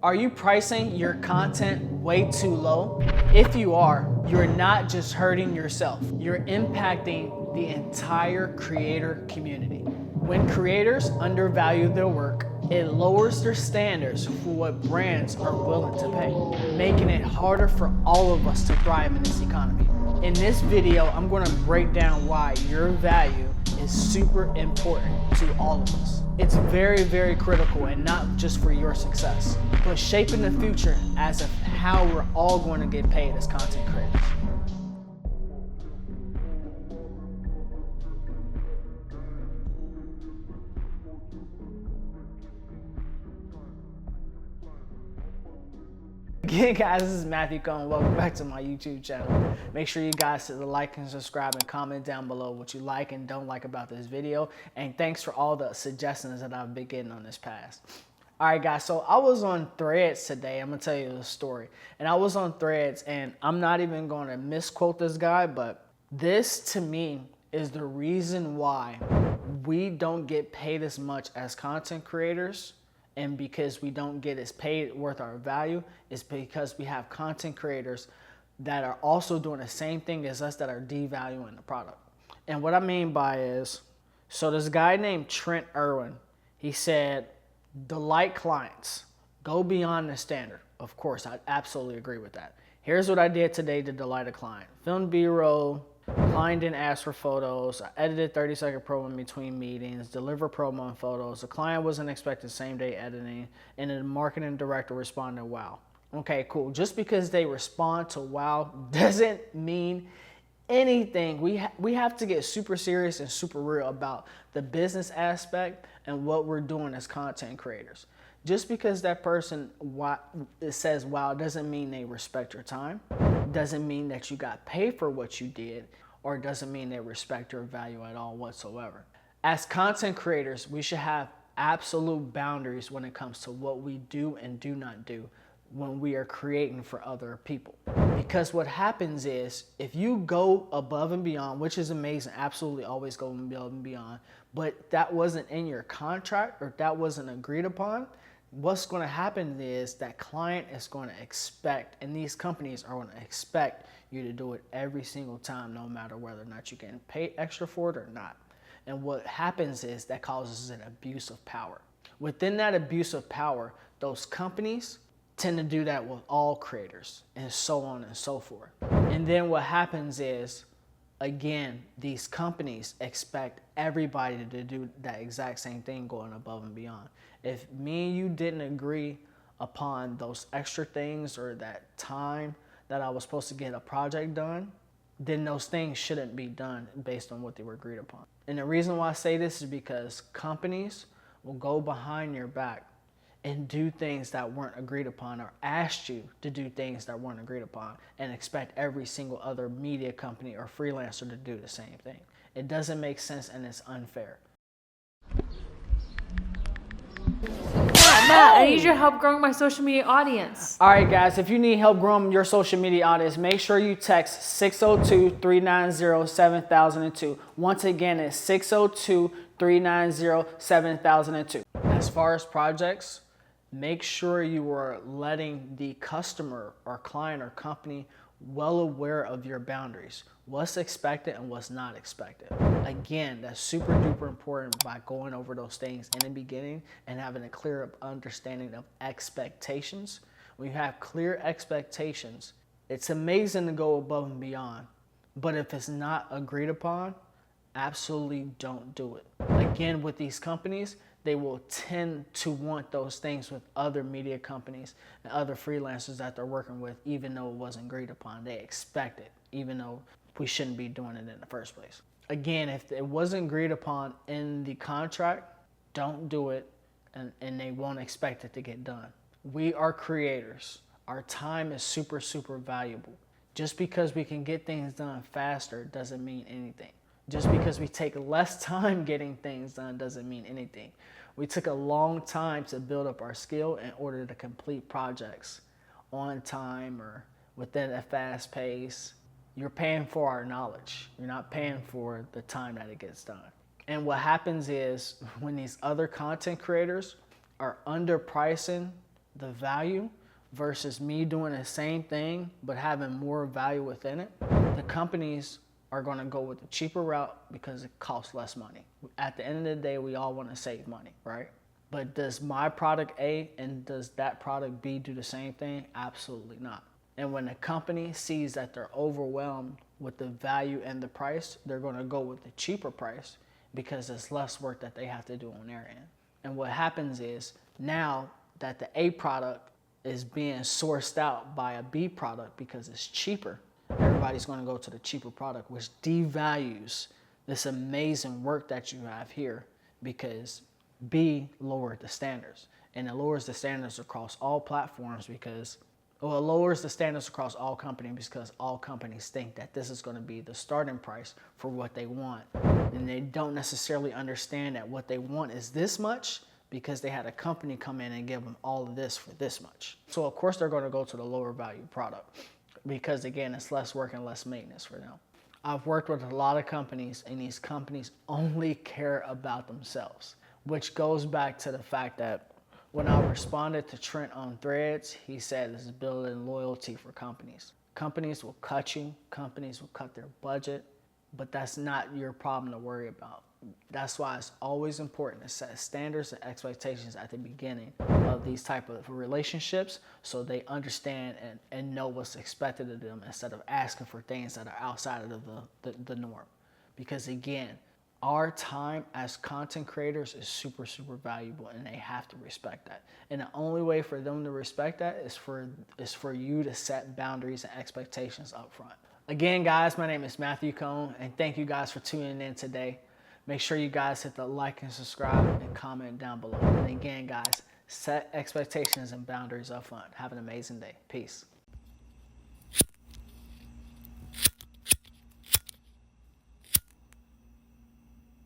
Are you pricing your content way too low? If you are, you're not just hurting yourself, you're impacting the entire creator community. When creators undervalue their work, it lowers their standards for what brands are willing to pay, making it harder for all of us to thrive in this economy. In this video, I'm going to break down why your value is super important to all of us. It's very, very critical, and not just for your success, but shaping the future as of how we're all going to get paid as content creators. Again, guys, this is Matthew Cohen. Welcome back to my YouTube channel. Make sure you guys hit the like and subscribe and comment down below what you like and don't like about this video. And thanks for all the suggestions that I've been getting on this past. All right, guys, so I was on Threads today. I'm going to tell you the story. And I was on Threads, and I'm not even going to misquote this guy, but this, to me, is the reason why we don't get paid as much as content creators. And because we don't get as paid worth our value, is because we have content creators that are also doing the same thing as us that are devaluing the product. And what I mean by is, so this guy named Trent Irwin, he said, delight clients, go beyond the standard. Of course, I absolutely agree with that. Here's what I did today to delight a client. Filmed B-roll, client didn't ask for photos, I edited 30-second promo in between meetings, deliver promo and photos. The client wasn't expecting same-day editing, and the marketing director responded, wow. Okay, cool. Just because they respond to wow doesn't mean anything. We have to get super serious and super real about the business aspect and what we're doing as content creators. Just because that person says wow doesn't mean they respect your time, doesn't mean that you got paid for what you did, or doesn't mean they respect your value at all whatsoever. As content creators, we should have absolute boundaries when it comes to what we do and do not do when we are creating for other people. Because what happens is, if you go above and beyond, which is amazing, absolutely always go above and beyond, but that wasn't in your contract or that wasn't agreed upon, what's going to happen is that client is going to expect, and these companies are going to expect you to do it every single time, no matter whether or not you can pay extra for it or not. And what happens is that causes an abuse of power. Within that abuse of power, those companies tend to do that with all creators, and so on and so forth. And then what happens is, again, these companies expect everybody to do that exact same thing, going above and beyond. If me and you didn't agree upon those extra things or that time that I was supposed to get a project done, then those things shouldn't be done based on what they were agreed upon. And the reason why I say this is because companies will go behind your back and do things that weren't agreed upon, or ask you to do things that weren't agreed upon, and expect every single other media company or freelancer to do the same thing. It doesn't make sense, and it's unfair. Matt, I need your help growing my social media audience. All right, guys, if you need help growing your social media audience, make sure you text 602-390-7002. Once again, it's 602-390-7002. As far as projects, make sure you are letting the customer or client or company well aware of your boundaries, what's expected and what's not expected. Again, that's super duper important by going over those things in the beginning and having a clear understanding of expectations. When you have clear expectations, it's amazing to go above and beyond, but if it's not agreed upon, absolutely don't do it. Again, with these companies, they will tend to want those things with other media companies and other freelancers that they're working with, even though it wasn't agreed upon. They expect it, even though we shouldn't be doing it in the first place. Again, if it wasn't agreed upon in the contract, don't do it, and they won't expect it to get done. We are creators. Our time is super, super valuable. Just because we can get things done faster doesn't mean anything. Just because we take less time getting things done doesn't mean anything. We took a long time to build up our skill in order to complete projects on time or within a fast pace. You're paying for our knowledge. You're not paying for the time that it gets done. And what happens is, when these other content creators are underpricing the value versus me doing the same thing but having more value within it, the companies are going to go with the cheaper route because it costs less money. At the end of the day, we all want to save money, right? But does my product A and does that product B do the same thing? Absolutely not. And when a company sees that they're overwhelmed with the value and the price, they're going to go with the cheaper price because it's less work that they have to do on their end. And what happens is now that the A product is being sourced out by a B product because it's cheaper, everybody's going to go to the cheaper product, which devalues this amazing work that you have here because B lowered the standards. And it lowers the standards across all platforms because, well, it lowers the standards across all companies because all companies think that this is going to be the starting price for what they want. And they don't necessarily understand that what they want is this much because they had a company come in and give them all of this for this much. So of course they're going to go to the lower value product because again, it's less work and less maintenance for them. I've worked with a lot of companies and these companies only care about themselves, which goes back to the fact that when I responded to Trent on Threads, he said this is building loyalty for companies. Companies will cut you, companies will cut their budget, but that's not your problem to worry about. That's why it's always important to set standards and expectations at the beginning of these type of relationships so they understand and know what's expected of them instead of asking for things that are outside of the norm. Because again, our time as content creators is super, super valuable and they have to respect that. And the only way for them to respect that is for you to set boundaries and expectations up front. Again, guys, my name is Matthew Cone and thank you guys for tuning in today. Make sure you guys hit the like and subscribe and comment down below. And again, guys, set expectations and boundaries up front. Have an amazing day. Peace.